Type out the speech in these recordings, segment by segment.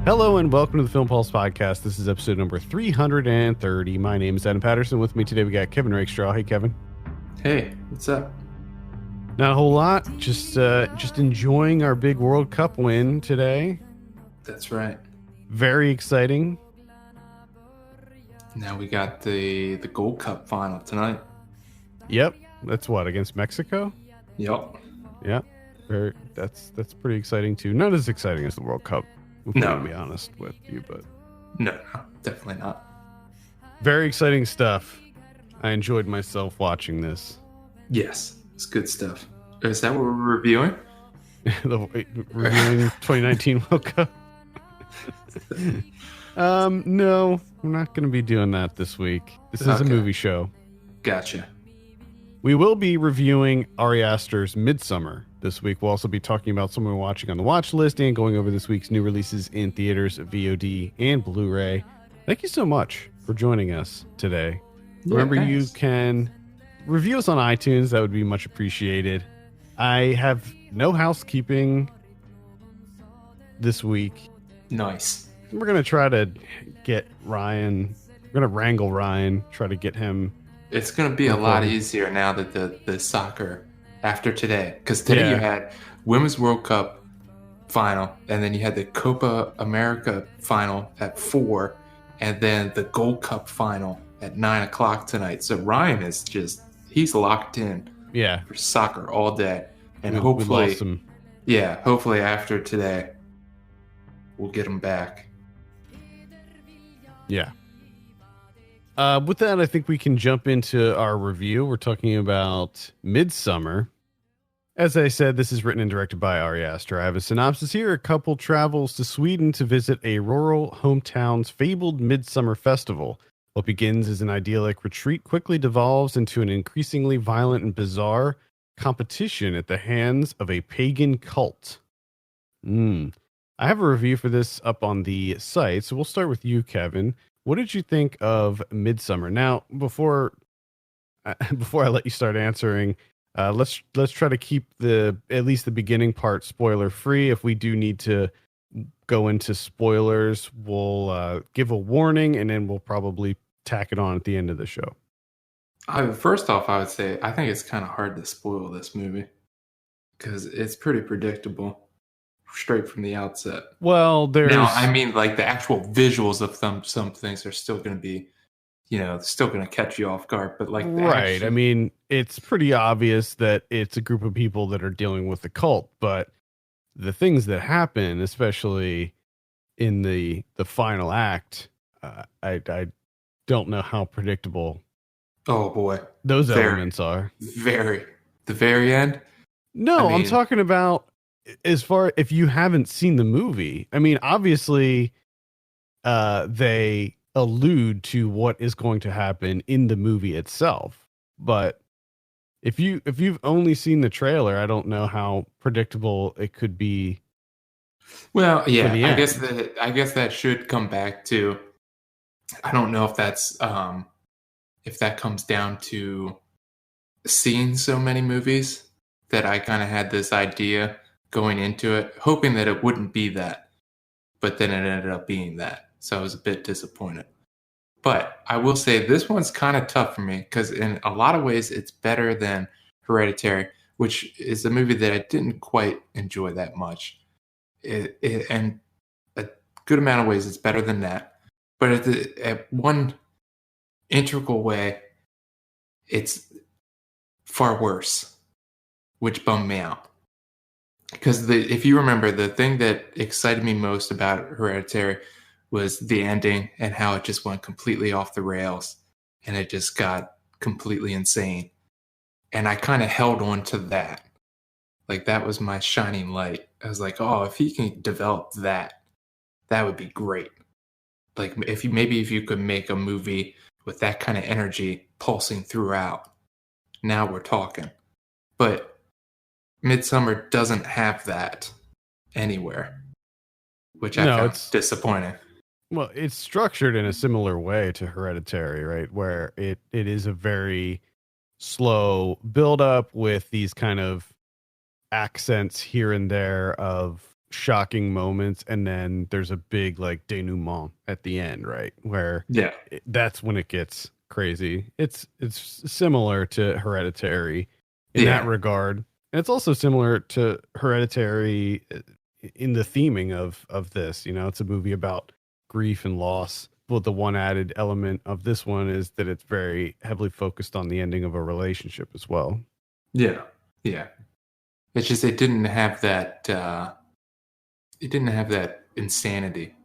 Hello and welcome to the Film Pulse podcast. This is episode number 330. My name is Adam Patterson. With me today we got Kevin Rakestraw. Hey, Kevin. Hey, what's up? Not a whole lot. Just enjoying our big World Cup win today. That's right. Very exciting. Now we got the Gold Cup final tonight. Yep. That's what, against Mexico? Yep. Yeah. That's pretty exciting too. Not as exciting as the World Cup. No. To be honest with you, but No, definitely not. Very exciting stuff. I enjoyed myself watching this. Yes, it's good stuff. Is that what we're reviewing? Reviewing 2019 World Cup. No, we're not going to be doing that this week. This is a movie show. Gotcha. We will be reviewing Ari Aster's Midsommar this week. We'll also be talking about something we're watching on the watch list and going over this week's new releases in theaters, VOD, and Blu-ray. Thank you so much for joining us today. Remember, you can review us on iTunes. That would be much appreciated. I have no housekeeping this week. Nice. We're going to try to get Ryan. We're going to wrangle Ryan, try to get him. It's going to be a lot easier now that the soccer after today. Because today you had Women's World Cup final, and then you had the Copa America final at 4, and then the Gold Cup final at 9 o'clock tonight. So Ryan is he's locked in for soccer all day. And hopefully after today, we'll get him back. Yeah. With that, I think we can jump into our review. We're talking about Midsommar. As I said, this is written and directed by Ari Aster. I have a synopsis here. A couple travels to Sweden to visit a rural hometown's fabled midsummer festival. What begins as an idyllic retreat quickly devolves into an increasingly violent and bizarre competition at the hands of a pagan cult. I have a review for this up on the site, so we'll start with you, Kevin. What did you think of Midsommar? Now, before I let you start answering, let's try to keep at least the beginning part spoiler free. If we do need to go into spoilers, we'll give a warning, and then we'll probably tack it on at the end of the show. First off, I would say I think it's kind of hard to spoil this movie because it's pretty predictable straight from the outset. Well, I mean, like the actual visuals of some things are still going to be, still going to catch you off guard. But like, I mean, it's pretty obvious that it's a group of people that are dealing with the cult, but the things that happen, especially in the final act, I don't know how predictable. Oh boy, those elements are. The very end. No, I'm talking about as far if you haven't seen the movie. I mean, obviously, they allude to what is going to happen in the movie itself. But if you've only seen the trailer, I don't know how predictable it could be. Well, yeah, I guess that should come back to. I don't know if that's if that comes down to seeing so many movies that I kind of had this idea going into it, hoping that it wouldn't be that, but then it ended up being that. So I was a bit disappointed. But I will say this one's kind of tough for me because in a lot of ways it's better than Hereditary, which is a movie that I didn't quite enjoy that much. And a good amount of ways it's better than that. But at one integral way, it's far worse, which bummed me out. Because if you remember, the thing that excited me most about Hereditary was the ending and how it just went completely off the rails and it just got completely insane. And I kind of held on to that. Like that was my shining light. I was like, oh, if he can develop that would be great. Like if you could make a movie with that kind of energy pulsing throughout, now we're talking. But Midsommar doesn't have that anywhere, which I found disappointing. Well, it's structured in a similar way to Hereditary, right? Where it is a very slow build up with these kind of accents here and there of shocking moments, and then there's a big like denouement at the end, right? Where that's when it gets crazy. It's similar to Hereditary in that regard. And it's also similar to Hereditary in the theming of this. You know, it's a movie about grief and loss. But the one added element of this one is that it's very heavily focused on the ending of a relationship as well. Yeah. Yeah. It's just it didn't have that insanity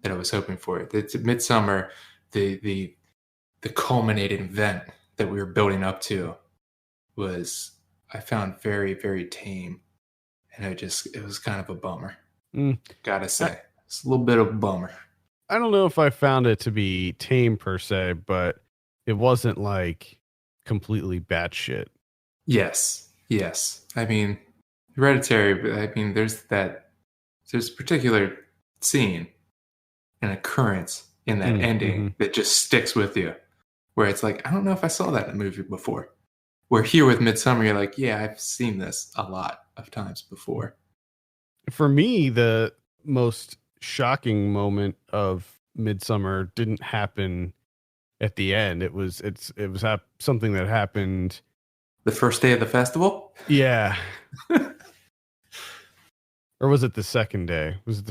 that I was hoping for. It's Midsommar, the culminating event that we were building up to was, I found very, very tame. And it was kind of a bummer. Gotta say. It's a little bit of a bummer. I don't know if I found it to be tame per se, but it wasn't like completely batshit. Yes. I mean, Hereditary, I mean, there's a particular scene, an occurrence in that ending that just sticks with you, where it's like, I don't know if I saw that in a movie before. Where here with Midsommar, you're like, yeah, I've seen this a lot of times before. For me, the most shocking moment of Midsommar didn't happen at the end. It was something that happened the first day of the festival. Yeah. Or was it the second day? Was it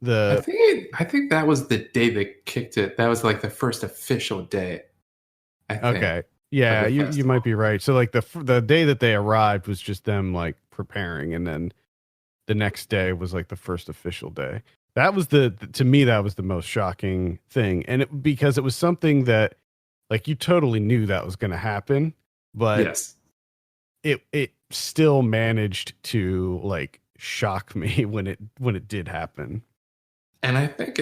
the I think that was the day they kicked it. That was like the first official day. Okay. Yeah, you might be right. So like the day that they arrived was just them like preparing, and then the next day was like the first official day. That was to me that was the most shocking thing, and because it was something that like you totally knew that was going to happen, but yes, it still managed to like shock me when it did happen. And I think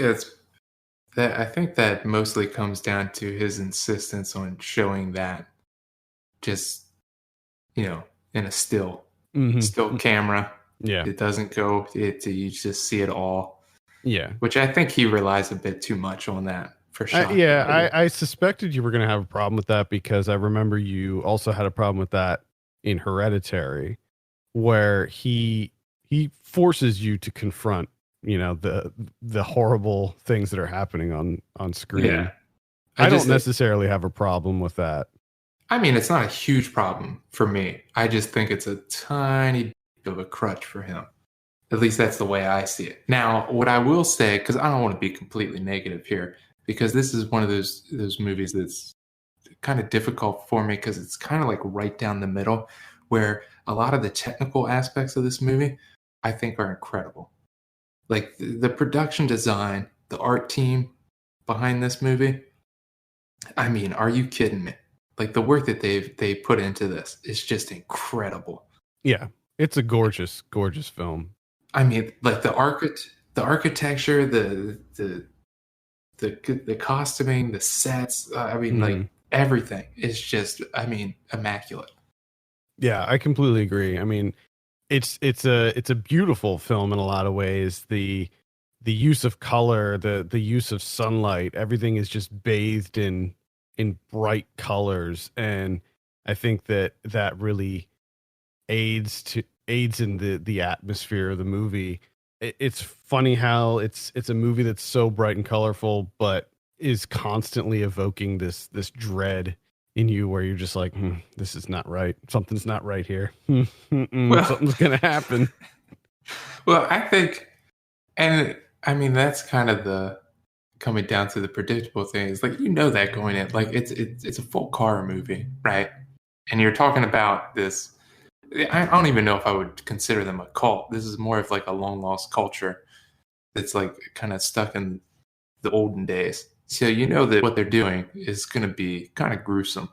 that mostly comes down to his insistence on showing that just, you know, in a still camera. Yeah. It doesn't go, you just see it all. Yeah. Which I think he relies a bit too much on that for shock. I suspected you were going to have a problem with that because I remember you also had a problem with that in Hereditary, where he forces you to confront, you know, the horrible things that are happening on screen. Yeah. I don't necessarily have a problem with that. I mean, it's not a huge problem for me. I just think it's a tiny bit of a crutch for him. At least that's the way I see it. Now, what I will say, because I don't want to be completely negative here, because this is one of those movies that's kind of difficult for me because it's kind of like right down the middle, where a lot of the technical aspects of this movie I think are incredible. Like the production design, the art team behind this movie. I mean, are you kidding me? Like the work that they put into this is just incredible. Yeah, it's a gorgeous, gorgeous film. I mean, like the architecture, the costuming, the sets. I mean, like everything is just, I mean, immaculate. Yeah, I completely agree. I mean, it's a beautiful film in a lot of ways. The use of color, the use of sunlight, everything is just bathed in bright colors, and I think that really aids in the atmosphere of the movie. It's funny how it's a movie that's so bright and colorful, but is constantly evoking this dread in you, where you're just like, this is not right. Something's not right here. Something's gonna happen. Well, I think, and I mean that's kind of the coming down to the predictable things. Like you know that going in, like it's a folk horror movie, right? And you're talking about this. I don't even know if I would consider them a cult. This is more of like a long lost culture that's like kind of stuck in the olden days. So you know that what they're doing is going to be kind of gruesome.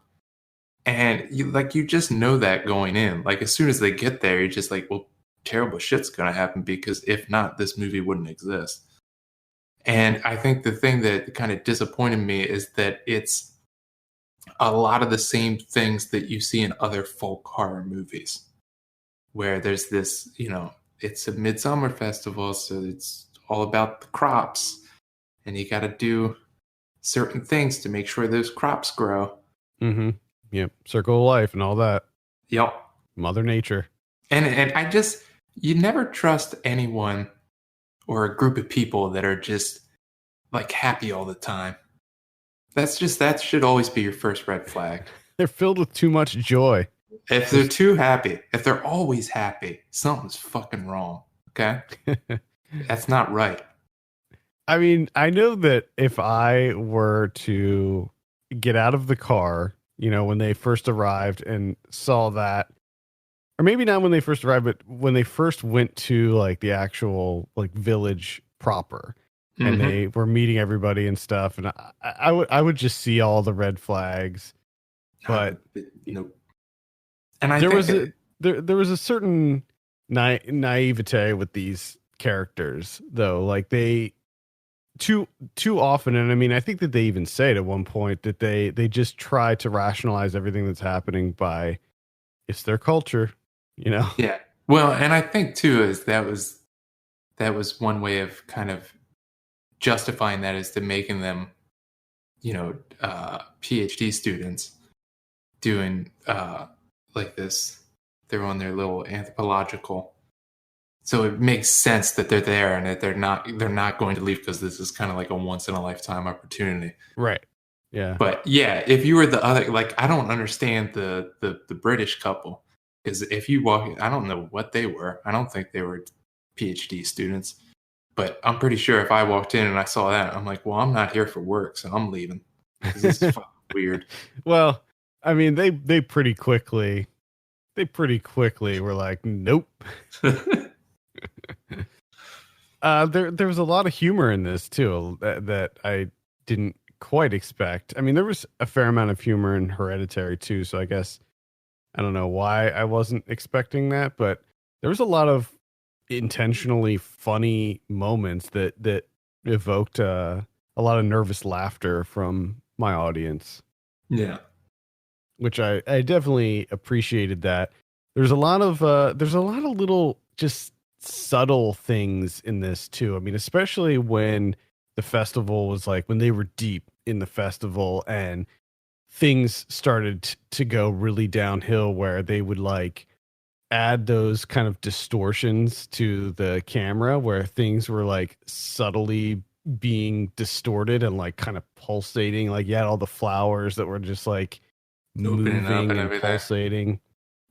And you just know that going in. Like as soon as they get there, you're just like, well, terrible shit's going to happen, because if not, this movie wouldn't exist. And I think the thing that kind of disappointed me is that it's a lot of the same things that you see in other folk horror movies, where there's this, you know, it's a midsummer festival, so it's all about the crops, and you got to do certain things to make sure those crops grow. Yep. Circle of life and all that. Yep. Mother Nature. And I just, you never trust anyone or a group of people that are just like happy all the time. That should always be your first red flag. They're filled with too much joy. If they're too happy, if they're always happy, something's fucking wrong. Okay? That's not right. I mean, I know that if I were to get out of the car, you know, when they first arrived and saw that, or maybe not when they first arrived, but when they first went to like the actual like village proper, and they were meeting everybody and stuff, and I would just see all the red flags, but nope. And there was a certain naivete with these characters, though. Like they too often, and I mean, I think that they even say it at one point that they just try to rationalize everything that's happening by it's their culture, you know. Yeah. Well, and I think too is that was one way of kind of justifying that, is to making them, you know, PhD students doing like this. They're on their little anthropological, so it makes sense that they're there and that they're not going to leave, because this is kind of like a once in a lifetime opportunity, right? Yeah. But yeah, if you were the other, like, I don't understand the British couple, because if you walk, I don't know what they were. I don't think they were PhD students, but I'm pretty sure if I walked in and I saw that, I'm like, well, I'm not here for work, so I'm leaving. This is fucking weird. Well, I mean, they pretty quickly were like, nope. There was a lot of humor in this too that I didn't quite expect. I mean, there was a fair amount of humor in Hereditary too, so I guess I don't know why I wasn't expecting that, but there was a lot of intentionally funny moments that evoked a lot of nervous laughter from my audience. Yeah. Which I definitely appreciated that. There's a lot of little just subtle things in this too. I mean, especially when the festival was like, when they were deep in the festival and things started to go really downhill, where they would like add those kind of distortions to the camera where things were like subtly being distorted and like kind of pulsating. Like you had all the flowers that were just like moving and pulsating.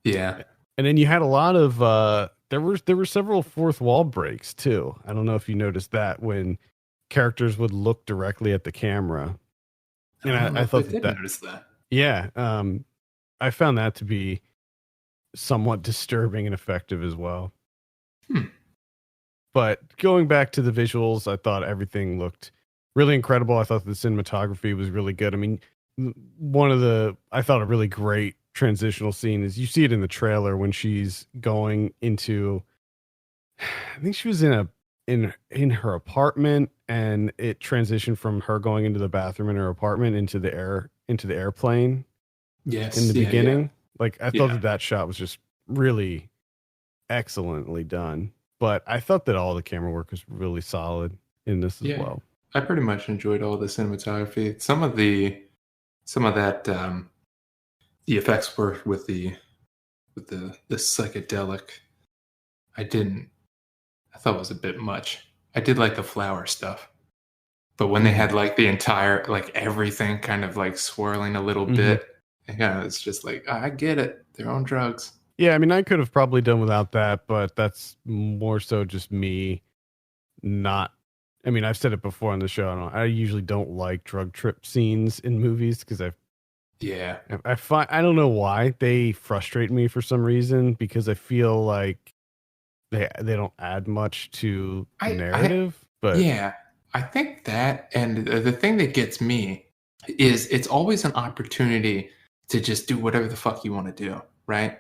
Yeah. And then you had a lot of there were several fourth wall breaks too. I don't know if you noticed that, when characters would look directly at the camera. And I thought did notice that. Yeah. I found that to be somewhat disturbing and effective as well. But going back to the visuals, I thought everything looked really incredible. I thought the cinematography was really good. I mean, I thought a really great transitional scene is, you see it in the trailer when she's going into, I think she was in her apartment, and it transitioned from her going into the bathroom in her apartment into the airplane. Yes. In the beginning. Yeah. Like I thought that shot was just really excellently done. But I thought that all the camera work was really solid in this as well. I pretty much enjoyed all the cinematography. Some of that the effects work with the psychedelic, I thought was a bit much. I did like the flower stuff. But when they had like the entire, like everything kind of like swirling a little bit, yeah, it's just like, I get it. They're on drugs. Yeah, I mean, I could have probably done without that, but that's more so just me not. I mean, I've said it before on the show. I usually don't like drug trip scenes in movies because I don't know why they frustrate me for some reason, because I feel like they don't add much to the narrative. But yeah, I think that, and the thing that gets me is it's always an opportunity to just do whatever the fuck you want to do, right?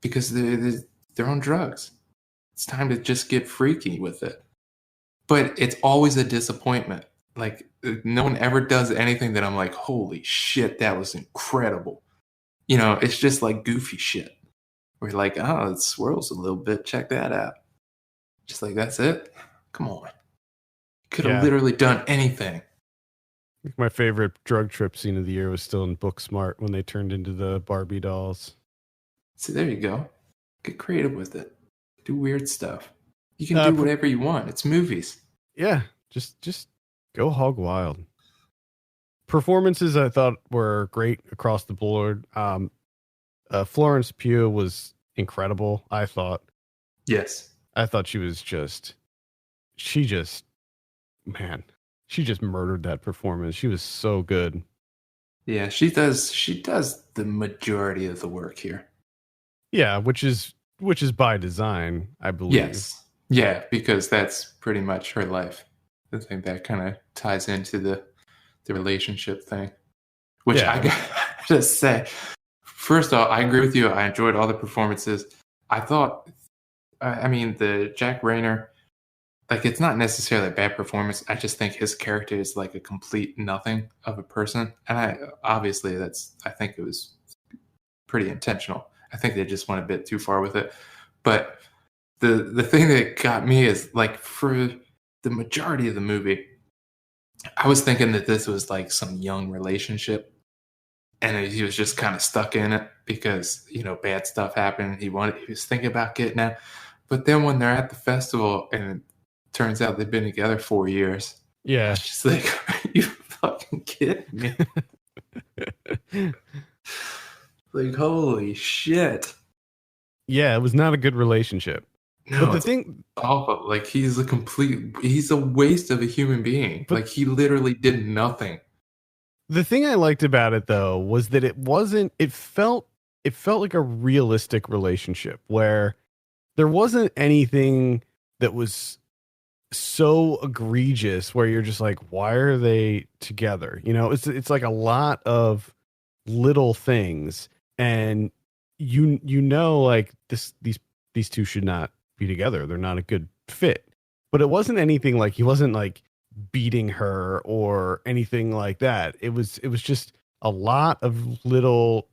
Because they're on drugs. It's time to just get freaky with it. But it's always a disappointment. Like, no one ever does anything that I'm like, holy shit, that was incredible. You know, it's just like goofy shit. We're like, oh, it swirls a little bit. Check that out. Just like, that's it? Come on. Could have literally done anything. My favorite drug trip scene of the year was still in Booksmart when they turned into the Barbie dolls. See, there you go. Get creative with it. Do weird stuff. You can do whatever you want. It's movies. Yeah, just go hog wild. Performances I thought were great across the board. Florence Pugh was incredible, I thought. Yes. I thought she just murdered that performance. She was so good. Yeah, she does the majority of the work here. Yeah, which is by design, I believe. Yes. Yeah, because that's pretty much her life. I think that kind of ties into the relationship thing. Which I gotta say, first off, I agree with you. I enjoyed all the performances. I thought, the Jack Rayner, like, it's not necessarily a bad performance. I just think his character is like a complete nothing of a person. And I think it was pretty intentional. I think they just went a bit too far with it. But the thing that got me is, like, for the majority of the movie, I was thinking that this was like some young relationship, and he was just kind of stuck in it because, bad stuff happened. He was thinking about getting out. But then when they're at the festival and it turns out they've been together 4 years. Yeah. It's just like, are you fucking kidding me? Like, holy shit. Yeah, it was not a good relationship. No, but the thing, awful. Like, he's a waste of a human being. Like, he literally did nothing. The thing I liked about it, though, was that it felt like a realistic relationship where there wasn't anything that was so egregious where you're just like, why are they together? It's like a lot of little things, and like these two should not be together. They're not a good fit. But it wasn't anything like he wasn't like beating her or anything like that. It was just a lot of little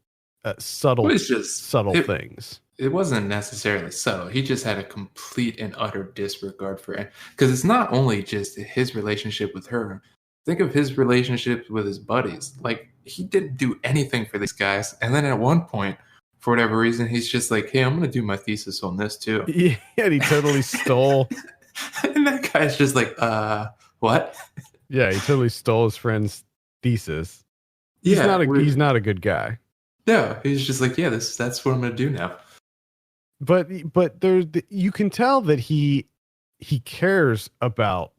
subtle things. It wasn't necessarily subtle. He just had a complete and utter disregard for it. Because it's not only just his relationship with her. Think of his relationship with his buddies. Like, he didn't do anything for these guys. And then at one point, for whatever reason, he's just like, hey, I'm going to do my thesis on this too. Yeah, and he totally stole. And that guy's just like, what? Yeah, he totally stole his friend's thesis. He's not a good guy. No, he's just like, yeah, that's what I'm going to do now. But you can tell that he cares about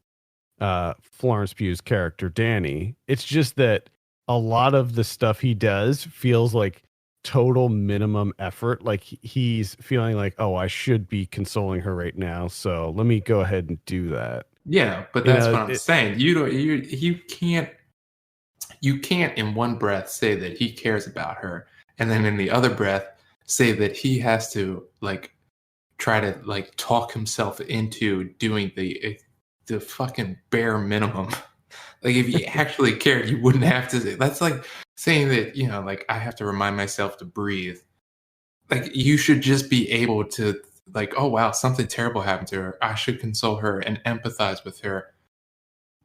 Florence Pugh's character, Danny. It's just that a lot of the stuff he does feels like total minimum effort. Like he's feeling like, oh, I should be consoling her right now, so let me go ahead and do that. Yeah, but that's what I'm saying. You can't in one breath say that he cares about her, and then in the other breath say that he has to like try to like talk himself into doing the fucking bare minimum. Like, if you actually cared, you wouldn't have to say. That's like saying that, like, I have to remind myself to breathe. Like, you should just be able to, like, oh wow, something terrible happened to her. I should console her and empathize with her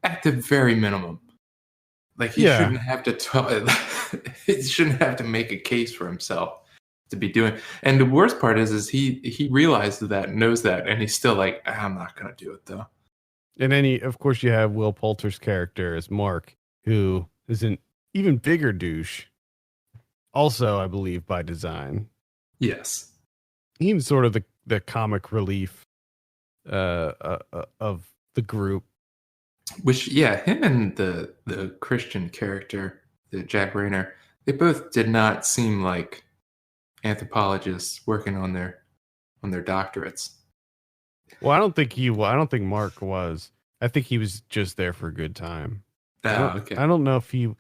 at the very minimum. Like, he shouldn't have to he shouldn't have to make a case for himself to be doing. And the worst part is he realizes that, knows that, and he's still like, I'm not gonna do it though. And then of course you have Will Poulter's character as Mark, who is an even bigger douche. Also, I believe by design. Yes. He's sort of the comic relief of the group. Which, yeah, him and the Christian character, the Jack Rayner, they both did not seem like anthropologists working on their doctorates. Well, I don't think Mark was. I think he was just there for a good time. Okay. I don't know if I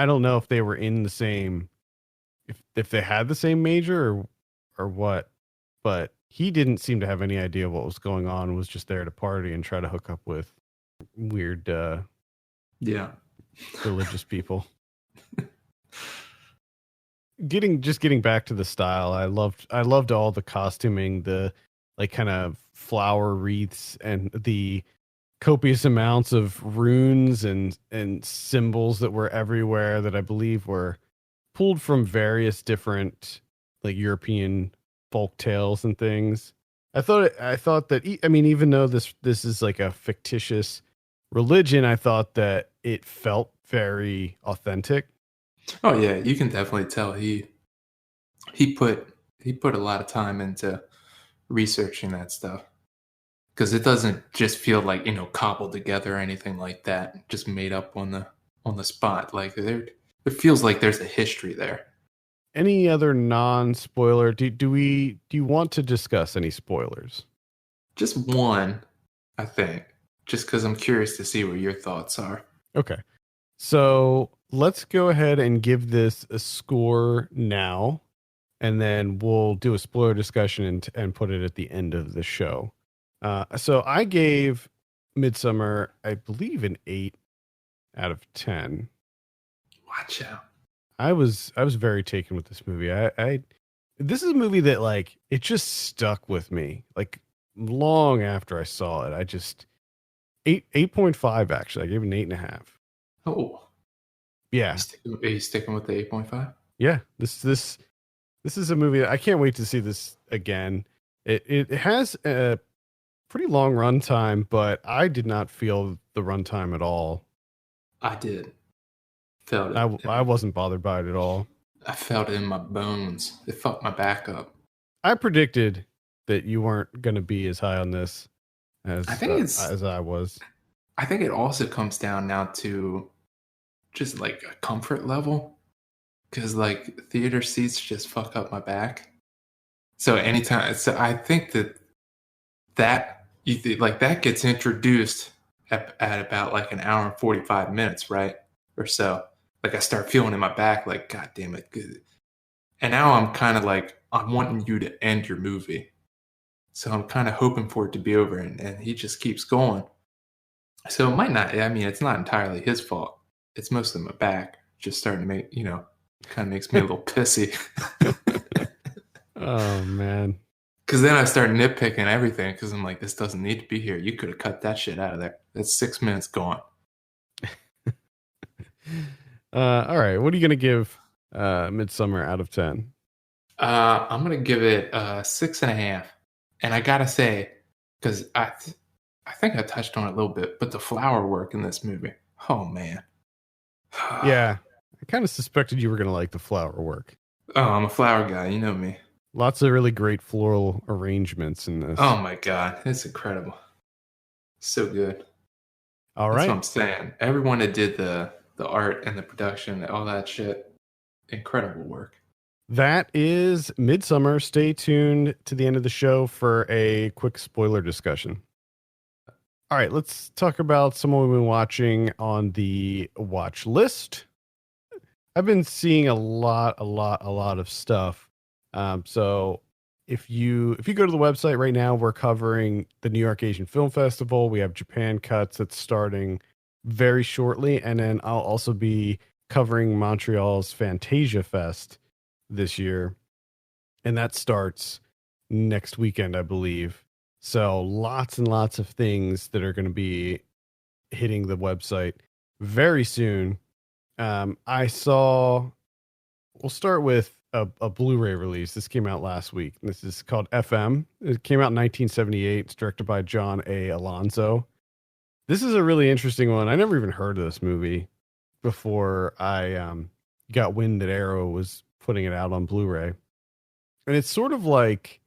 don't know if they were in the same, if they had the same major or what, but he didn't seem to have any idea what was going on. Was just there to party and try to hook up with weird, religious people. Getting back to the style, I loved all the costuming, the like kind of flower wreaths and the copious amounts of runes and symbols that were everywhere that I believe were pulled from various different like European folk tales and things. I thought that, I mean, even though this is like a fictitious religion, I thought that it felt very authentic. Oh yeah, you can definitely tell he put he put a lot of time into researching that stuff, because it doesn't just feel like, cobbled together or anything like that, just made up on the spot. Like it feels like there's a history there. Any other non-spoiler? Do you want to discuss any spoilers? Just one, I think, just because I'm curious to see what your thoughts are. Okay, so let's go ahead and give this a score now, and then we'll do a spoiler discussion and put it at the end of the show. So I gave Midsommar, I believe, an 8 out of 10. Watch out. I was very taken with this movie. This is a movie that, like, it just stuck with me like long after I saw it. I just 8.5 actually. I gave it an 8.5. Oh, yeah. Are you sticking with the 8.5? Yeah. This is a movie that I can't wait to see this again. It has a pretty long runtime, but I did not feel the runtime at all. I did. Felt it. I wasn't bothered by it at all. I felt it in my bones. It fucked my back up. I predicted that you weren't going to be as high on this as I was. I think it also comes down now to just like a comfort level, because like theater seats just fuck up my back. So I think that gets introduced at about like an hour and 45 minutes, right? Or so. Like I start feeling in my back, like, God damn it. And now I'm kind of like, I'm wanting you to end your movie. So I'm kind of hoping for it to be over, and he just keeps going. So it might not, I mean, it's not entirely his fault. It's mostly my back just starting to make, kind of makes me a little pissy. Oh, man. Because then I start nitpicking everything, because I'm like, this doesn't need to be here. You could have cut that shit out of there. That's 6 minutes gone. All right. What are you going to give Midsommar out of 10? I'm going to give it 6.5. And I got to say, because I think I touched on it a little bit, but the flower work in this movie, oh, man. Yeah. I kind of suspected you were going to like the flower work. Oh, I'm a flower guy. You know me. Lots of really great floral arrangements in this. Oh, my God. It's incredible. So good. All right. That's what I'm saying. Everyone that did the art and the production, all that shit, incredible work. That is Midsommar. Stay tuned to the end of the show for a quick spoiler discussion. All right, let's talk about someone we've been watching on the watch list. I've been seeing a lot of stuff. So if you go to the website right now, we're covering the New York Asian Film Festival. We have Japan Cuts that's starting very shortly, and then I'll also be covering Montreal's Fantasia Fest this year, and that starts next weekend, I believe. So lots and lots of things that are going to be hitting the website very soon. We'll start with a Blu-ray release. This came out last week. This is called FM. It came out in 1978. It's directed by John A. Alonzo. This is a really interesting one. I never even heard of this movie before I got wind that Arrow was putting it out on Blu-ray. And it's sort of like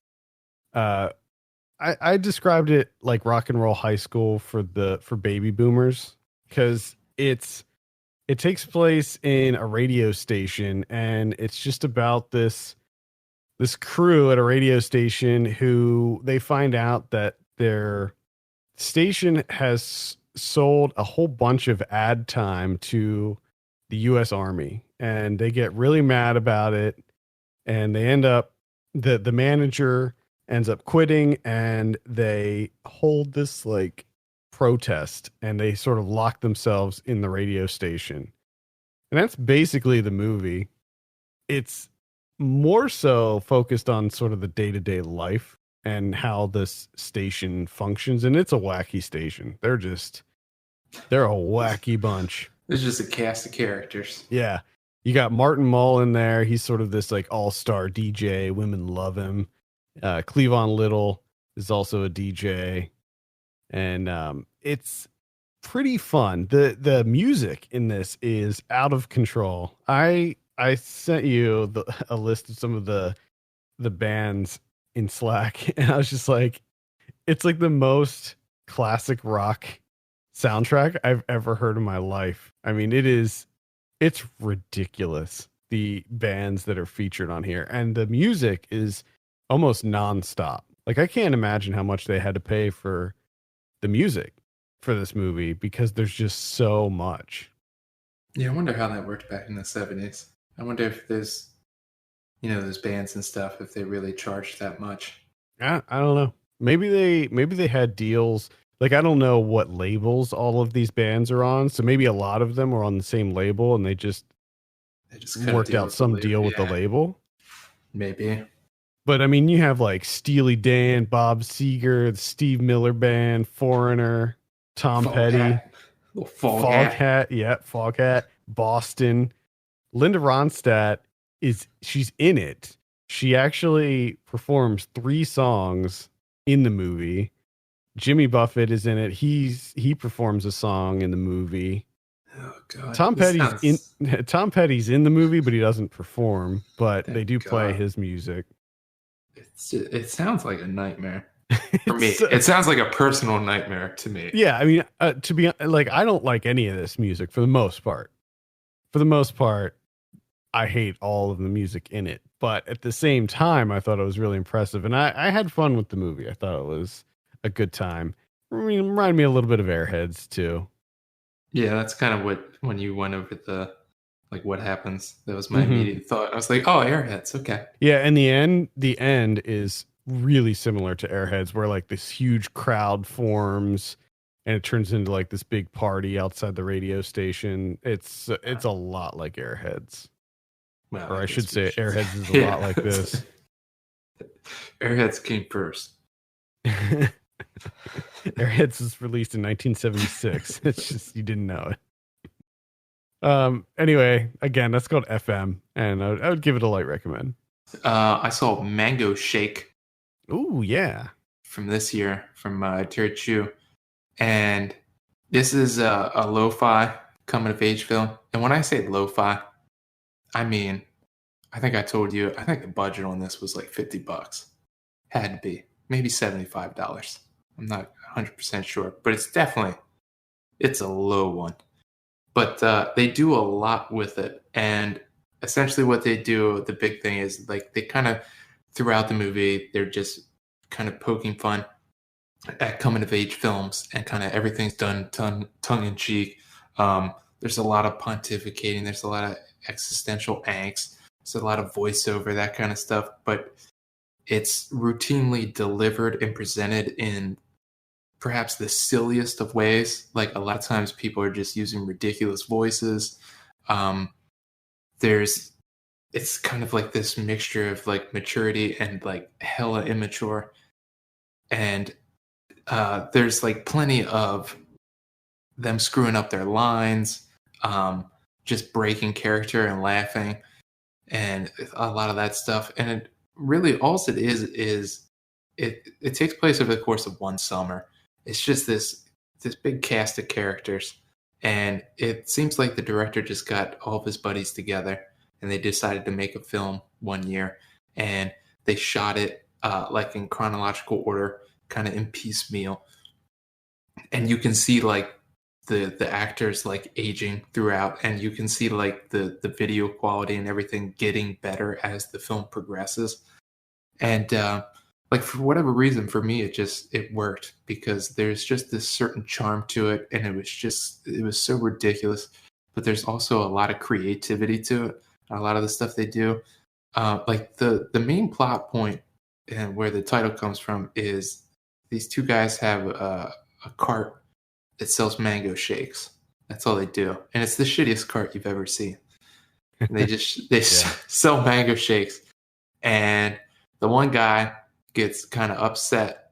I described it like Rock and Roll High School for baby boomers, because it takes place in a radio station, and it's just about this crew at a radio station who they find out that their station has sold a whole bunch of ad time to the U.S. Army, and they get really mad about it, and they end up the manager ends up quitting, and they hold this like protest, and they sort of lock themselves in the radio station. And that's basically the movie. It's more so focused on sort of the day-to-day life and how this station functions. And it's a wacky station. They're a wacky bunch. It's just a cast of characters. Yeah. You got Martin Mull in there. He's sort of this like all-star DJ. Women love him. Cleavon Little is also a DJ, and it's pretty fun. The music in this is out of control. I sent you a list of some of the bands in Slack, and I was just like, it's like the most classic rock soundtrack I've ever heard in my life. I mean, it's ridiculous, the bands that are featured on here, and the music is almost nonstop. Like, I can't imagine how much they had to pay for the music for this movie because there's just so much. Yeah, I wonder how that worked back in the 70s. I wonder if there's, those bands and stuff, if they really charged that much. I don't know. Maybe they had deals. Like, I don't know what labels all of these bands are on. So maybe a lot of them are on the same label and they just worked out some deal with the label. Maybe. But I mean, you have like Steely Dan, Bob Seger, the Steve Miller Band, Foreigner, Tom Petty, Foghat. Yeah, Foghat, Boston. Linda Ronstadt she's in it. She actually performs 3 songs in the movie. Jimmy Buffett is in it. He performs a song in the movie. Oh God! Tom Petty's in the movie, but he doesn't perform. But they do play his music. It sounds like a nightmare for me. It sounds like a personal nightmare to me. Yeah, I mean, to be like, I don't like any of this music for the most part. For the most part, I hate all of the music in it. But at the same time, I thought it was really impressive, and I had fun with the movie. I thought it was a good time. I mean, it reminded me a little bit of Airheads too. Yeah, that's kind of when you went over the what happens. That was my immediate thought. I was like, oh, Airheads, okay. Yeah, and the end is really similar to Airheads, where like this huge crowd forms and it turns into like this big party outside the radio station. It's a lot like Airheads. Well, or I should say Airheads is a lot like this. Airheads came first. Airheads was released in 1976. It's just, you didn't know it. Anyway, again, that's called FM, and I would give it a light recommend. I saw Mangoshake. Ooh, yeah. From this year, from Terry Chu. And this is a lo-fi coming-of-age film. And when I say lo-fi, I mean, I think I told you, I think the budget on this was like $50. Had to be. Maybe $75. I'm not 100% sure. But it's a low one. But they do a lot with it. And essentially what they do, the big thing is like they kind of, throughout the movie, they're just kind of poking fun at coming of age films, and kind of everything's done tongue in cheek. There's a lot of pontificating. There's a lot of existential angst. There's a lot of voiceover, that kind of stuff. But it's routinely delivered and presented in perhaps the silliest of ways. Like, a lot of times people are just using ridiculous voices. It's kind of like this mixture of like maturity and like hella immature. And there's like plenty of them screwing up their lines, just breaking character and laughing, and a lot of that stuff. And it really, all it is it takes place over the course of one summer. It's just this big cast of characters, and it seems like the director just got all of his buddies together, and they decided to make a film one year, and they shot it like in chronological order, kind of in piecemeal. And you can see like the actors like aging throughout, and you can see like the video quality and everything getting better as the film progresses. And like, for whatever reason, for me, it worked, because there's just this certain charm to it, and it was so ridiculous, but there's also a lot of creativity to it. A lot of the stuff they do, like the main plot point, and where the title comes from, is these two guys have a cart that sells mango shakes. That's all they do, and it's the shittiest cart you've ever seen. And they sell mango shakes, and the one guy gets kind of upset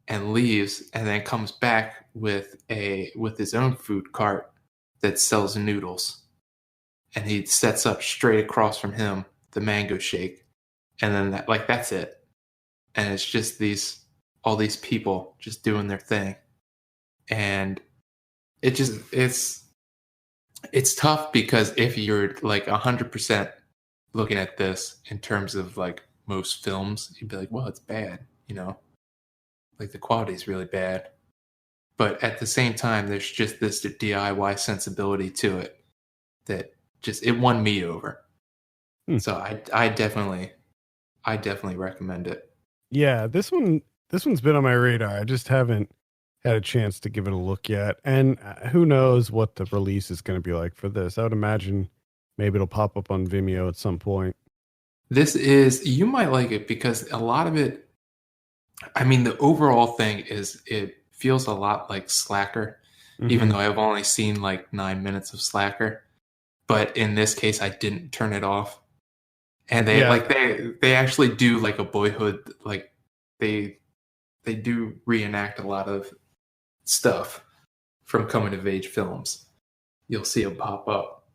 and leaves, and then comes back with his own food cart that sells noodles, and he sets up straight across from him the mango shake, and then that's it. And it's just these all these people just doing their thing. And it's tough because if you're like 100% looking at this in terms of like most films, you'd be like, well, it's bad, like the quality is really bad. But at the same time, there's just this DIY sensibility to it that just, it won me over. So I definitely recommend it. Yeah, this one's been on my radar. I just haven't had a chance to give it a look yet. And who knows what the release is going to be like for this. I would imagine maybe it'll pop up on Vimeo at some point. You might like it because a lot of it, I mean, the overall thing is it feels a lot like Slacker, even though I've only seen like 9 minutes of Slacker. But in this case, I didn't turn it off. And they actually do like a Boyhood, like they do reenact a lot of stuff from coming of age films. You'll see it pop up.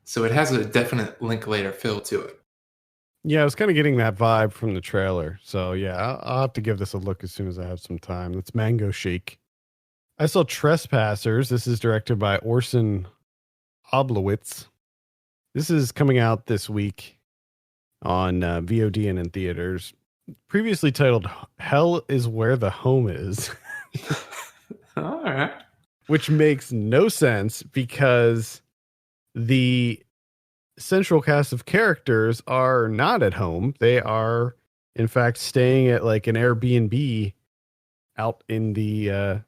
So it has a definite Linklater feel to it. Yeah, I was kind of getting that vibe from the trailer. So yeah, I'll have to give this a look as soon as I have some time. That's Mangoshake. I saw Trespassers. This is directed by Orson Oblowitz. This is coming out this week on VOD and in theaters. Previously titled Hell is Where the Home Is. All right. Which makes no sense because the central cast of characters are not at home. They are, in fact, staying at like an Airbnb out in the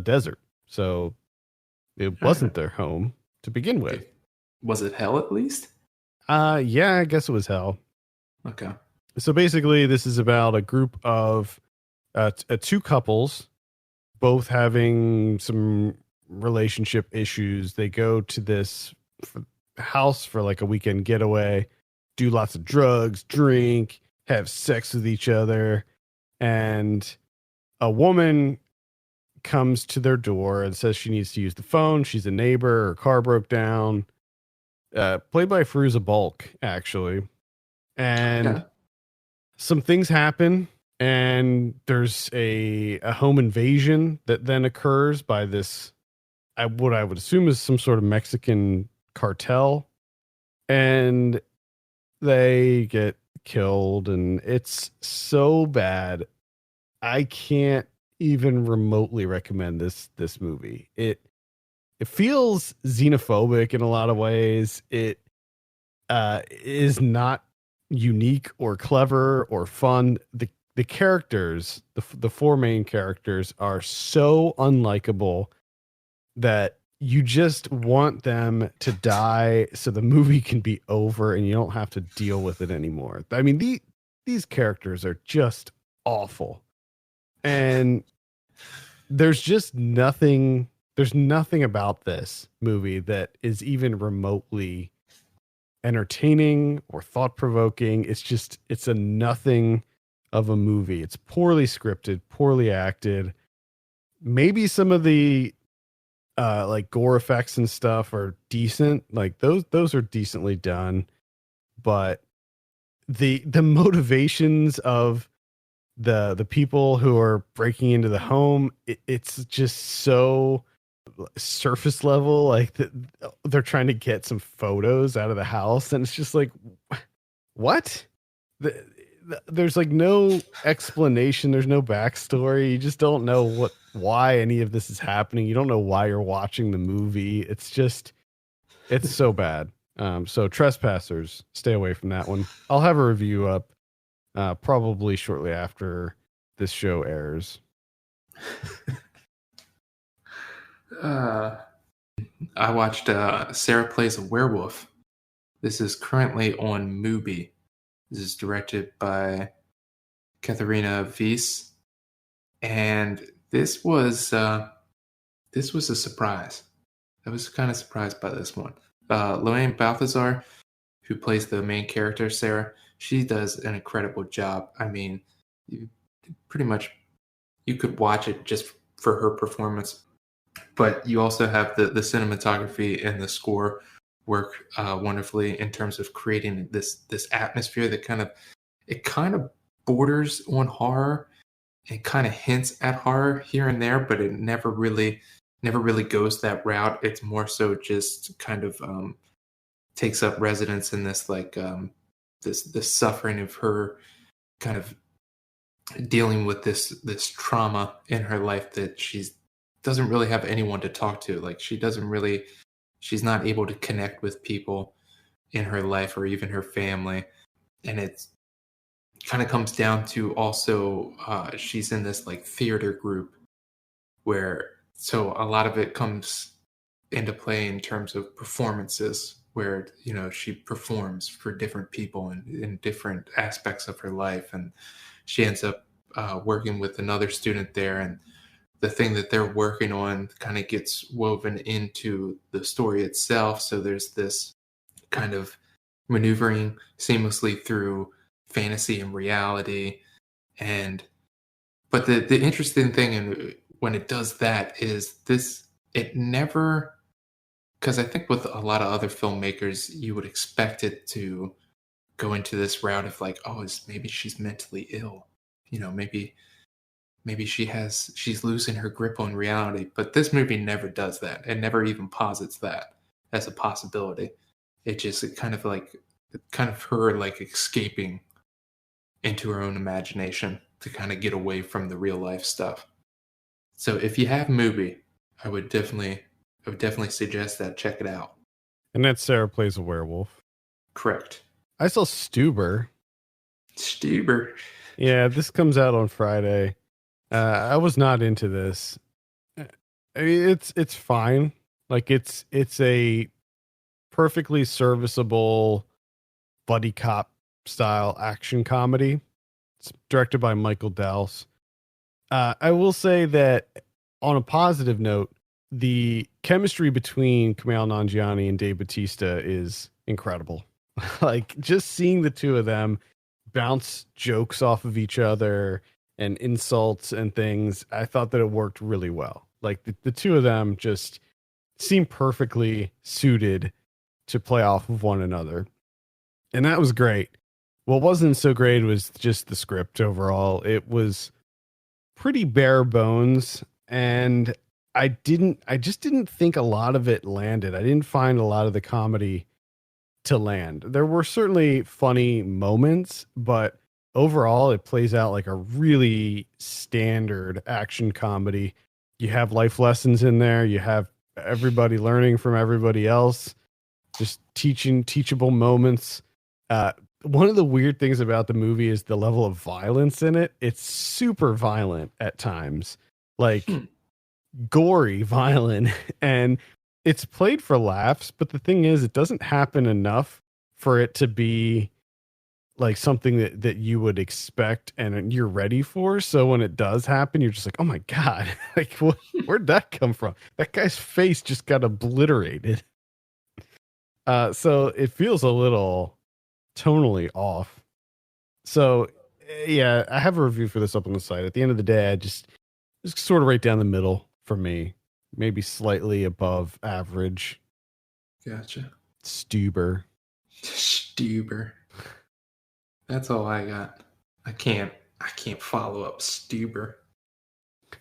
desert. So it wasn't their home to begin with. Was it hell at least? Yeah, I guess it was hell. Okay. So basically, this is about a group of two couples, both having some relationship issues. They go to this house for like a weekend getaway, do lots of drugs, drink, have sex with each other, and a woman comes to their door and says she needs to use the phone. She's a neighbor. Her car broke down. Played by Fairuza Balk, actually. And some things happen, and there's a home invasion that then occurs by this, what I would assume is some sort of Mexican cartel, and they get killed, and it's so bad. I can't even remotely recommend this movie. It feels xenophobic in a lot of ways. It is not unique or clever or fun. The characters, the four main characters, are so unlikable that you just want them to die so the movie can be over and you don't have to deal with it anymore. I mean, these characters are just awful. And there's nothing about this movie that is even remotely entertaining or thought-provoking. It's a nothing of a movie. It's poorly scripted, poorly acted. Maybe some of the like gore effects and stuff are decent. Like those are decently done, but the motivations of the people who are breaking into the home, it's just so surface level. Like they're trying to get some photos out of the house, and it's just like, what? There's like no explanation. There's no backstory. You just don't know why any of this is happening. You don't know why you're watching the movie. It's so bad. So Trespassers, stay away from that one. I'll have a review up probably shortly after this show airs. I watched Sarah Plays a Werewolf. This is currently on Mubi. This is directed by Katharina Weiss, and this was a surprise. I was kind of surprised by this one. Lorraine Balthazar, who plays the main character Sarah, she does an incredible job. I mean, you could watch it just for her performance, but you also have the cinematography and the score work wonderfully in terms of creating this atmosphere that kind of borders on horror, It kind of hints at horror here and there, but it never really goes that route. It's more so just kind of takes up residence in this like this suffering of her kind of dealing with this trauma in her life that she's doesn't really have anyone to talk to. Like she's not able to connect with people in her life or even her family. And it's kind of comes down to also she's in this like theater group where so a lot of it comes into play in terms of performances where she performs for different people in different aspects of her life, and she ends up working with another student there, and the thing that they're working on kind of gets woven into the story itself. So there's this kind of maneuvering seamlessly through fantasy and reality. But the interesting thing when it does that is it never, because I think with a lot of other filmmakers, you would expect it to go into this route of like, oh, maybe she's mentally ill. Maybe she's losing her grip on reality. But this movie never does that. It never even posits that as a possibility. It kind of her like escaping into her own imagination to kind of get away from the real life stuff. So if you have a movie, I would definitely suggest that. Check it out. And that Sarah plays a werewolf. Correct. I saw Stuber. Yeah, this comes out on Friday. I was not into this. I mean, it's fine. Like it's a perfectly serviceable buddy cop style action comedy. It's directed by Michael Dowse. I will say that on a positive note, the chemistry between Kumail Nanjiani and Dave Bautista is incredible. Like just seeing the two of them bounce jokes off of each other and insults and things, I thought that it worked really well. Like the two of them just seem perfectly suited to play off of one another. And that was great. What wasn't so great was just the script overall. It was pretty bare bones, and I just didn't think a lot of it landed. I didn't find a lot of the comedy to land. There were certainly funny moments, but overall it plays out like a really standard action comedy. You have life lessons in there. You have everybody learning from everybody else, just teachable moments. One of the weird things about the movie is the level of violence in it. It's super violent at times, like gory violent, and it's played for laughs. But the thing is, it doesn't happen enough for it to be like something that you would expect and you're ready for. So when it does happen, you're just like, oh my God, like where'd that come from? That guy's face just got obliterated. So it feels a little tonally off. So yeah, I have a review for this up on the site. At the end of the day, it's sort of right down the middle for me, maybe slightly above average. Gotcha. Stuber. That's all I got. I can't follow up Stuber.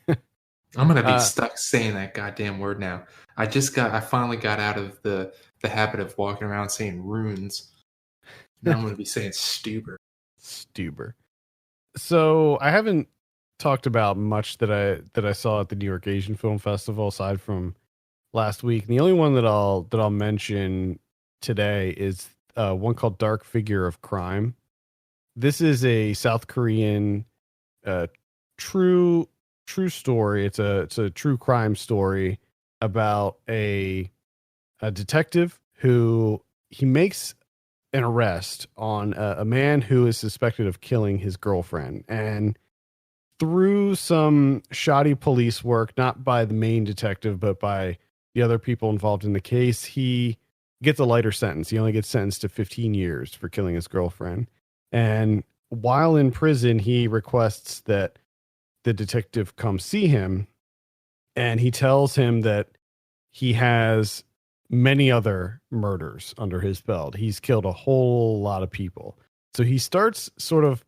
I'm gonna be stuck saying that goddamn word now. I finally got out of the habit of walking around saying runes. Now I'm gonna be saying Stuber. So I haven't talked about much that I saw at the New York Asian Film Festival aside from last week. And the only one that I'll mention today is one called Dark Figure of Crime. This is a South Korean true story. It's a true crime story about a detective who he makes an arrest on a man who is suspected of killing his girlfriend. And through some shoddy police work, not by the main detective, but by the other people involved in the case, he gets a lighter sentence. He only gets sentenced to 15 years for killing his girlfriend. And while in prison, he requests that the detective come see him. And he tells him that he has many other murders under his belt. He's killed a whole lot of people. So he starts sort of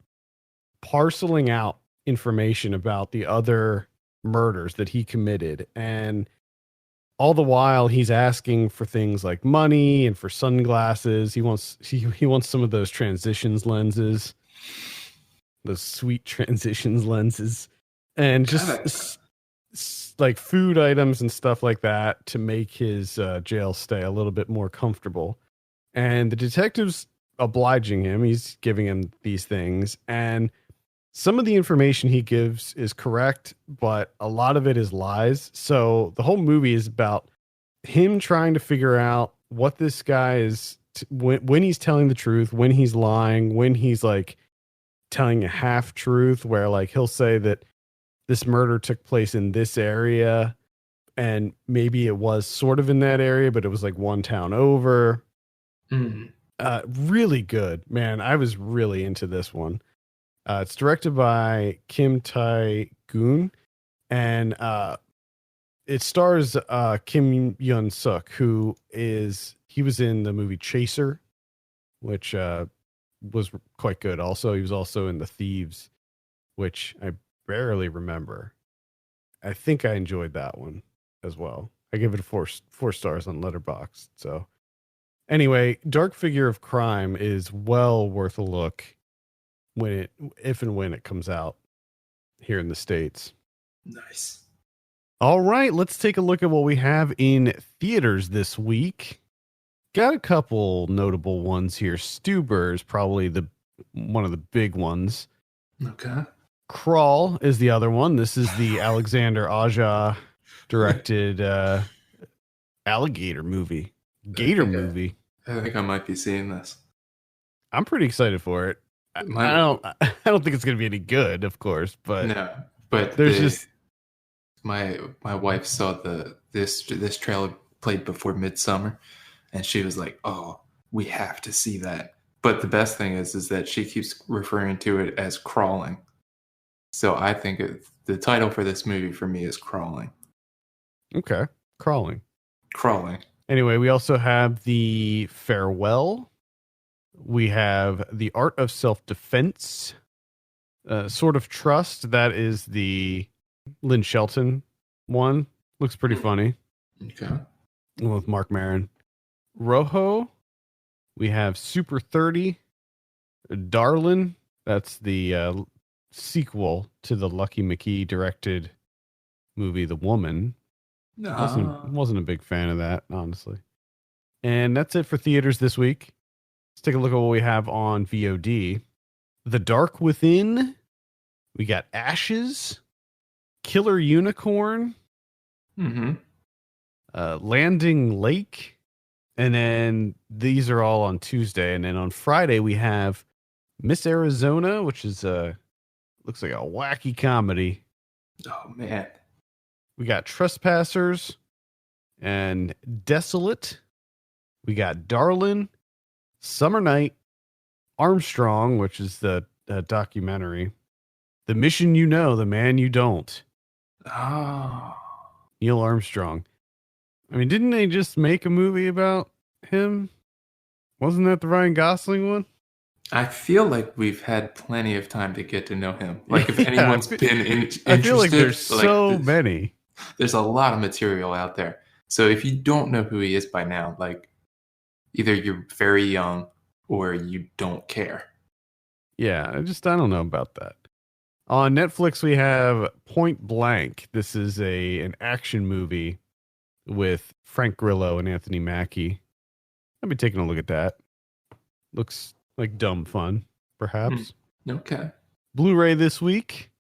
parceling out information about the other murders that he committed, and all the while he's asking for things like money and for sunglasses. He wants some of those transitions lenses, those sweet transitions lenses, and just like food items and stuff like that to make his jail stay a little bit more comfortable. And the detective's obliging him. He's giving him these things, and some of the information he gives is correct, but a lot of it is lies. So the whole movie is about him trying to figure out what this guy is, when he's telling the truth, when he's lying, when he's like telling a half truth, where like he'll say that this murder took place in this area, and maybe it was sort of in that area, but it was like one town over. Really good, man. I was really into this one. It's directed by Kim Tae-goon, and it stars Kim Yun-suk, who he was in the movie Chaser, which was quite good. Also, he was also in The Thieves, which I barely remember. I think I enjoyed that one as well. I give it a four stars on Letterboxd. So anyway, Dark Figure of Crime is well worth a look if and when it comes out here in the States. Nice. All right, let's take a look at what we have in theaters this week. Got a couple notable ones here. Stuber is probably one of the big ones. Okay. Crawl is the other one. This is the Alexander Aja directed alligator movie. Gator movie. I think I might be seeing this. I'm pretty excited for it. I don't think it's going to be any good, of course, but no. But there's my wife saw this trailer played before Midsommar, and she was like, "Oh, we have to see that." But the best thing is that she keeps referring to it as Crawling. So I think the title for this movie for me is Crawling. Okay, Crawling. Anyway, we also have The Farewell. We have The Art of Self-Defense, Sort of Trust. That is the Lynn Shelton one. Looks pretty funny. Okay. With Mark Maron. Rojo. We have Super 30. Darlin. That's the sequel to the Lucky McKee directed movie, The Woman. Wasn't a big fan of that, honestly. And that's it for theaters this week. Let's take a look at what we have on VOD. The Dark Within. We got Ashes. Killer Unicorn. Landing Lake. And then these are all on Tuesday. And then on Friday, we have Miss Arizona, which is looks like a wacky comedy. Oh, man. We got Trespassers and Desolate. We got Darlin, Summer Night, Armstrong, which is the documentary. The Mission You Know, The Man You Don't. Oh. Neil Armstrong. I mean, didn't they just make a movie about him? Wasn't that the Ryan Gosling one? I feel like we've had plenty of time to get to know him. Like, if anyone's been interested. I feel like there's so many. There's a lot of material out there. So if you don't know who he is by now, like, either you're very young or you don't care. Yeah, I don't know about that. On Netflix, we have Point Blank. This is an action movie with Frank Grillo and Anthony Mackie. I'll be taking a look at that. Looks like dumb fun, perhaps. Okay. Blu-ray this week.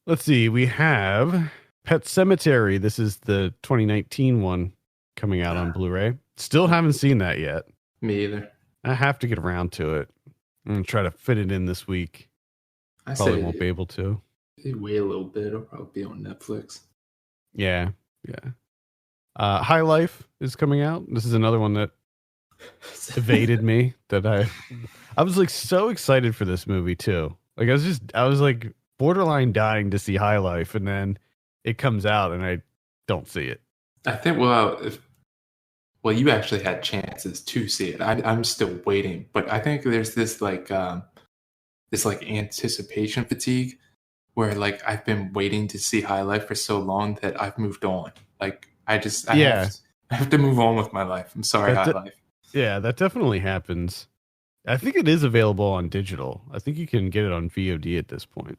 Let's see. We have Pet Sematary. This is the 2019 one coming out on Blu-ray. Still haven't seen that yet. Me either. I have to get around to it. I'm going to try to fit it in this week. I probably won't be able to. Wait a little bit. It'll probably be on Netflix. Yeah. High Life is coming out. This is another one that evaded me. That I was like so excited for this movie too. Like I was like borderline dying to see High Life, and then it comes out and I don't see it. I think you actually had chances to see it. I'm still waiting, but I think there's this like anticipation fatigue where like I've been waiting to see High Life for so long that I've moved on. Like I have to move on with my life. I'm sorry, High Life. Yeah, that definitely happens. I think it is available on digital. I think you can get it on VOD at this point.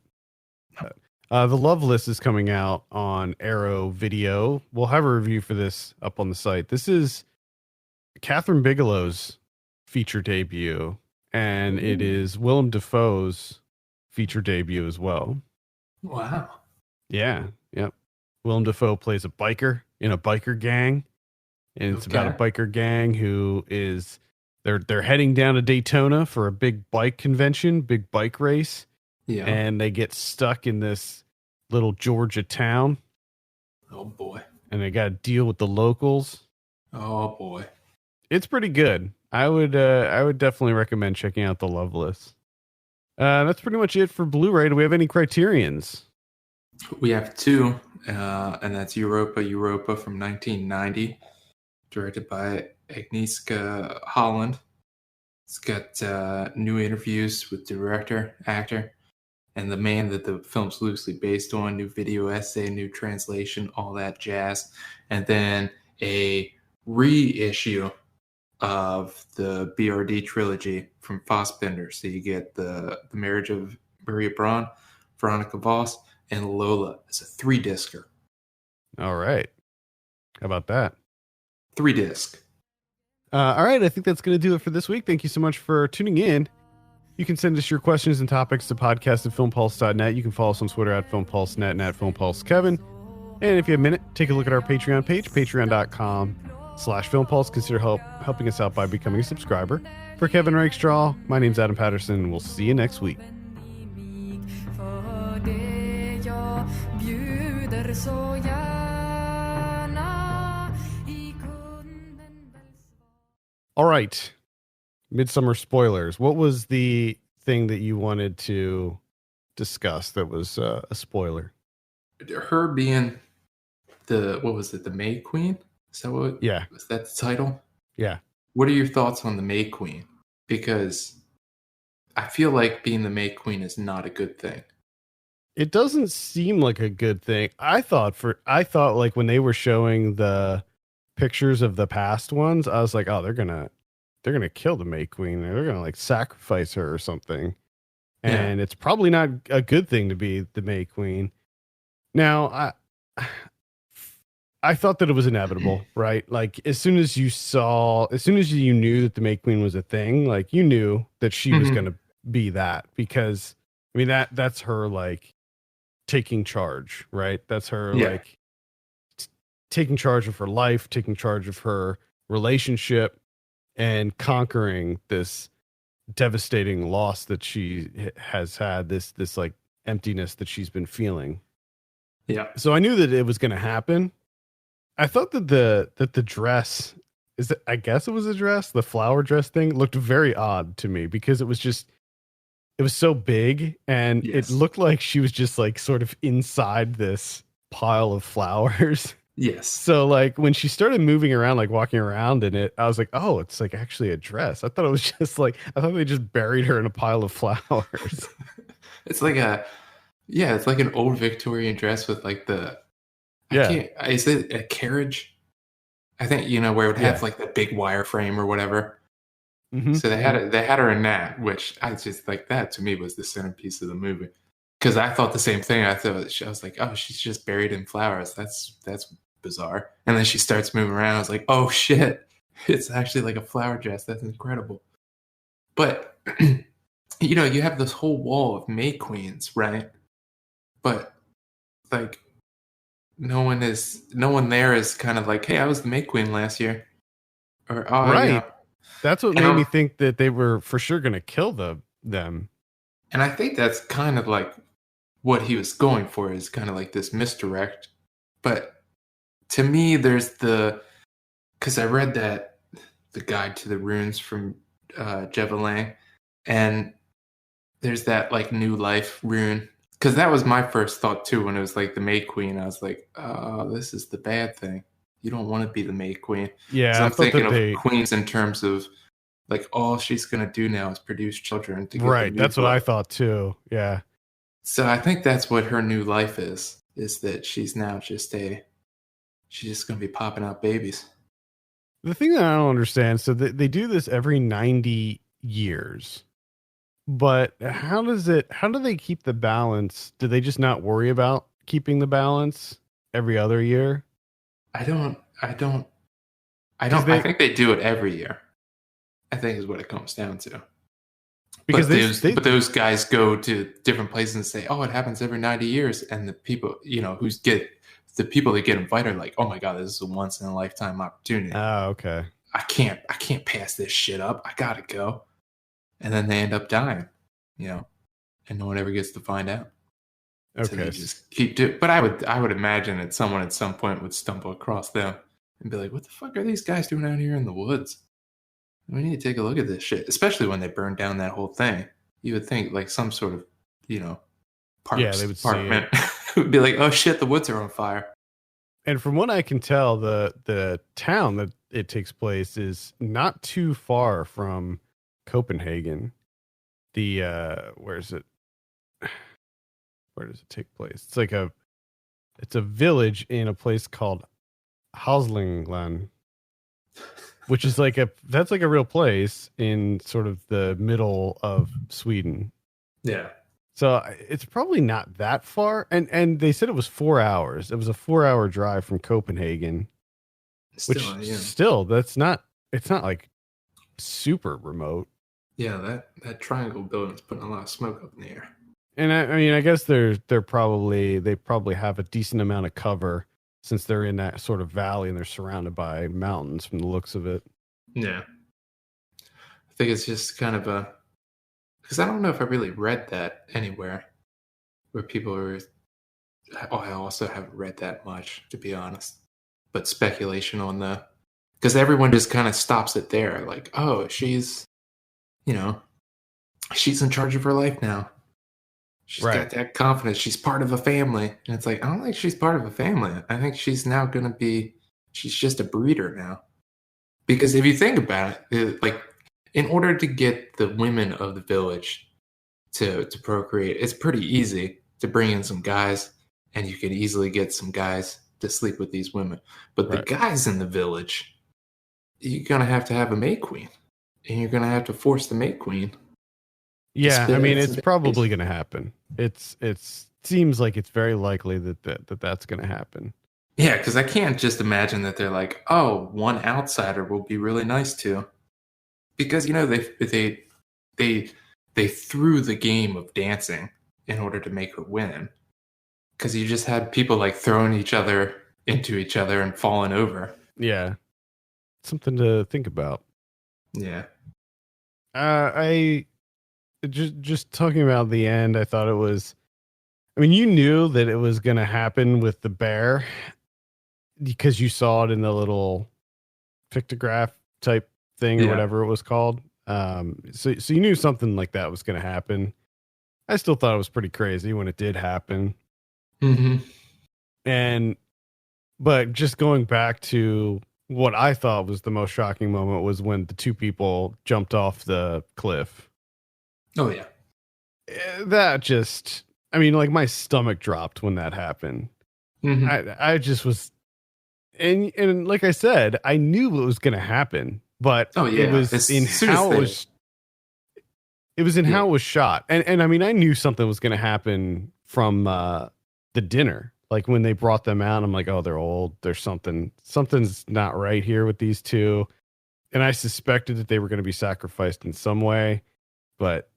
The Love List is coming out on Arrow Video. We'll have a review for this up on the site. This is Catherine Bigelow's feature debut, and it is Willem Dafoe's feature debut as well. Wow. Yeah. Yep. Willem Dafoe plays a biker in a biker gang, and it's about a biker gang who is they're heading down to Daytona for a big bike convention, big bike race. Yeah. And they get stuck in this little Georgia town. Oh boy. And they got to deal with the locals. Oh boy. It's pretty good. I would definitely recommend checking out The Love List. That's pretty much it for Blu-ray. Do we have any criterions? We have two, and that's Europa from 1990, directed by Agnieszka Holland. It's got new interviews with director, actor, and the man that the film's loosely based on, new video essay, new translation, all that jazz. And then a reissue of the BRD trilogy from Fassbinder. So you get the marriage of Maria Braun, Veronica Voss, and Lola. It's a 3-discer. All right. How about that? 3-disc. All right. I think that's going to do it for this week. Thank you so much for tuning in. You can send us your questions and topics to podcast@filmpulse.net. You can follow us on Twitter @filmpulsenet and @filmpulsekevin. And if you have a minute, take a look at our Patreon page, patreon.com/filmpulse. Consider helping us out by becoming a subscriber. For Kevin Rakestraw, my name's Adam Patterson. We'll see you next week. All right. Midsommar spoilers. What was the thing that you wanted to discuss that was a spoiler? Her being the Maid Queen? Is that what? Yeah. Was that the title? Yeah. What are your thoughts on the Maid Queen? Because I feel like being the Maid Queen is not a good thing. It doesn't seem like a good thing. I thought like when they were showing the pictures of the past ones, I was like, oh, they're gonna kill the Maid Queen. They're gonna like sacrifice her or something. And it's probably not a good thing to be the Maid Queen. Now, I thought that it was inevitable, right? Like as soon as you knew that the Maid Queen was a thing, like you knew that she was gonna be that, because I mean that's her like taking charge, right? That's her like taking charge of her life, taking charge of her relationship, and conquering this devastating loss that she has had, this like emptiness that she's been feeling. Yeah. So I knew that it was going to happen. I thought that the dress I guess it was a dress, the flower dress thing looked very odd to me, because it was so big, and it looked like she was just like sort of inside this pile of flowers. Yes. So like when she started moving around, like walking around in it, I was like, oh, it's like actually a dress. I thought it was just like, I thought they just buried her in a pile of flowers. It's like it's like an old Victorian dress with like is it a carriage? I think, where it would have like the big wireframe or whatever. Mm-hmm. So they had her in that, which I just like, that to me was the centerpiece of the movie. Because I thought the same thing. I was like, oh, she's just buried in flowers. That's bizarre. And then she starts moving around. I was like, oh shit, it's actually like a flower dress. That's incredible. But you have this whole wall of Maid Queens, right? But like no one there is kind of like, hey, I was the Maid Queen last year. Or right. That's what made me think that they were for sure going to kill them. And I think that's kind of like what he was going for, is kind of like this misdirect. But to me, because I read the Guide to the Runes from Jeveling, and there's that like new life rune. Because that was my first thought too, when it was like the Maid Queen. I was like, oh, this is the bad thing. You don't want to be the Maid Queen. Yeah, I'm thinking of queens in terms of like all she's gonna do now is produce children. Right, that's what I thought too. Yeah, So I think that's what her new life is that she's now she's just going to be popping out babies. The thing that I don't understand, so they do this every 90 years, but how do they keep the balance? Do they just not worry about keeping the balance every other year? I think they do it every year. I think is what it comes down to. Because but those guys go to different places and say, "Oh, it happens every 90 years," and the people, the people that get invited are like, "Oh my god, this is a once in a lifetime opportunity." Oh, okay. I can't pass this shit up. I gotta go, and then they end up dying, and no one ever gets to find out. Okay, so they just keep doing. But I would imagine that someone at some point would stumble across them and be like, "What the fuck are these guys doing out here in the woods? We need to take a look at this shit." Especially when they burned down that whole thing. You would think like some sort of, parks they would department would be like, "Oh shit, the woods are on fire." And from what I can tell, the town that it takes place is not too far from Copenhagen. The where is it? Where does it take place? It's a village in a place called Hauslingland, which is that's like a real place in sort of the middle of Sweden. Yeah. So it's probably not that far. And they said it was 4 hours. It was a 4-hour drive from Copenhagen. Still, it's not like super remote. Yeah, that triangle building's putting a lot of smoke up in the air. And I mean, I guess they probably have a decent amount of cover since they're in that sort of valley and they're surrounded by mountains from the looks of it. Yeah. I think it's just kind of because I don't know if I really read that anywhere where people are. I also haven't read that much, to be honest. But speculation on because everyone just kind of stops it there. Like, oh, she's in charge of her life now. She's got that confidence. She's part of a family. And it's like, I don't think she's part of a family. I think she's now going to be, she's just a breeder now. Because if you think about it, like, in order to get the women of the village to procreate, it's pretty easy to bring in some guys, and you can easily get some guys to sleep with these women. But the guys in the village, you're going to have a May Queen. And you're going to have to force the May Queen. Yeah, I mean, it's probably going to happen. It seems like it's very likely that's going to happen. Yeah, because I can't just imagine that they're like, oh, one outsider will be really nice to, because they threw the game of dancing in order to make her win, because you just had people like throwing each other into each other and falling over. Yeah, something to think about. Yeah, I. Just talking about the end, I thought it was, I mean, you knew that it was going to happen with the bear because you saw it in the little pictograph type thing or whatever it was called. So you knew something like that was going to happen. I still thought it was pretty crazy when it did happen. Mm-hmm. But just going back to what I thought was the most shocking moment was when the two people jumped off the cliff. Oh, yeah. That just, I mean, like my stomach dropped when that happened. Mm-hmm. I just was, and like I said, I knew it was going to happen, but it was in how it was. It was in how it was shot, and I mean, I knew something was going to happen from the dinner. Like when they brought them out, I'm like, oh, they're old. There's something's not right here with these two, and I suspected that they were going to be sacrificed in some way, but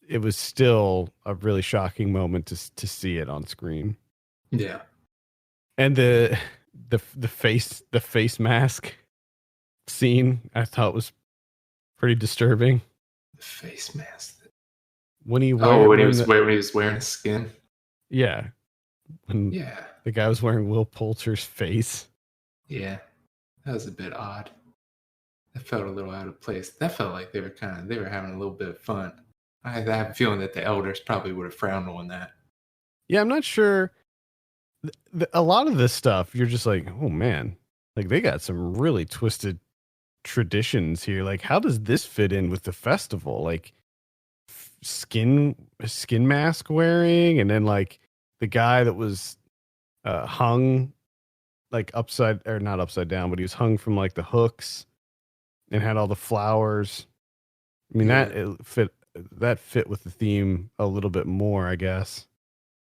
it was still a really shocking moment to see it on screen. Yeah. And the face mask scene I thought was pretty disturbing. The face mask. When he was wearing a skin. Yeah. When the guy was wearing Will Poulter's face. Yeah. That was a bit odd. That felt a little out of place. That felt like they were having a little bit of fun. I have a feeling that the elders probably would have frowned on that. Yeah, I'm not sure. A lot of this stuff, you're just like, oh man, like they got some really twisted traditions here. Like, how does this fit in with the festival? Like, skin mask wearing, and then like the guy that was hung like not upside down, but he was hung from like the hooks and had all the flowers. I mean, that fit with the theme a little bit more, I guess.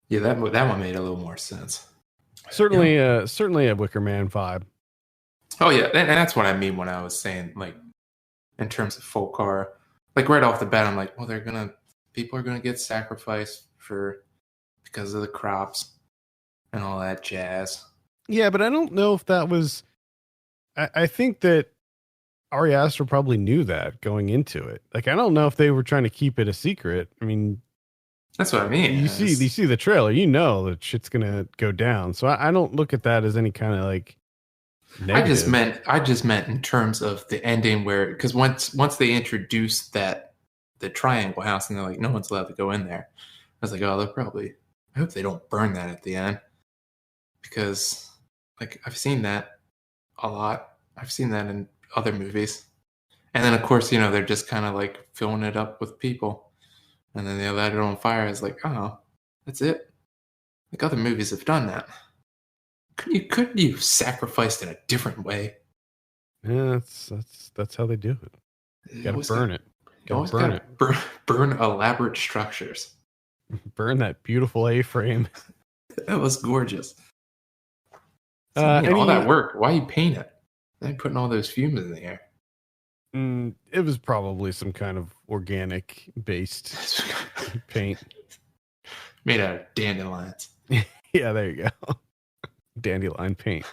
Yeah, that one made a little more sense. Certainly, certainly a Wicker Man vibe. Oh yeah, and that's what I mean when I was saying, like, in terms of folk horror, like right off the bat, I'm like, well, people are gonna get sacrificed because of the crops and all that jazz. Yeah, but I don't know if that was. I think that Ari Aster probably knew that going into it. Like, I don't know if they were trying to keep it a secret. I mean, that's what I mean. You see the trailer, you know that shit's gonna go down. So I don't look at that as any kind of like negative. I just meant in terms of the ending, where, because once they introduced the triangle house and they're like, no one's allowed to go in there. I was like, oh, I hope they don't burn that at the end, because like I've seen that a lot. I've seen that in other movies, and then of course they're just kind of like filling it up with people, and then they light it on fire. It's like, oh, that's it. Like other movies have done that. Couldn't you sacrificed in a different way? Yeah, that's how they do it. You gotta burn it. Burn elaborate structures. Burn that beautiful A-frame. That was gorgeous. All that work. Why you paint it? Why putting all those fumes in the air? It was probably some kind of organic based paint. Made out of dandelions. Yeah, there you go. Dandelion paint.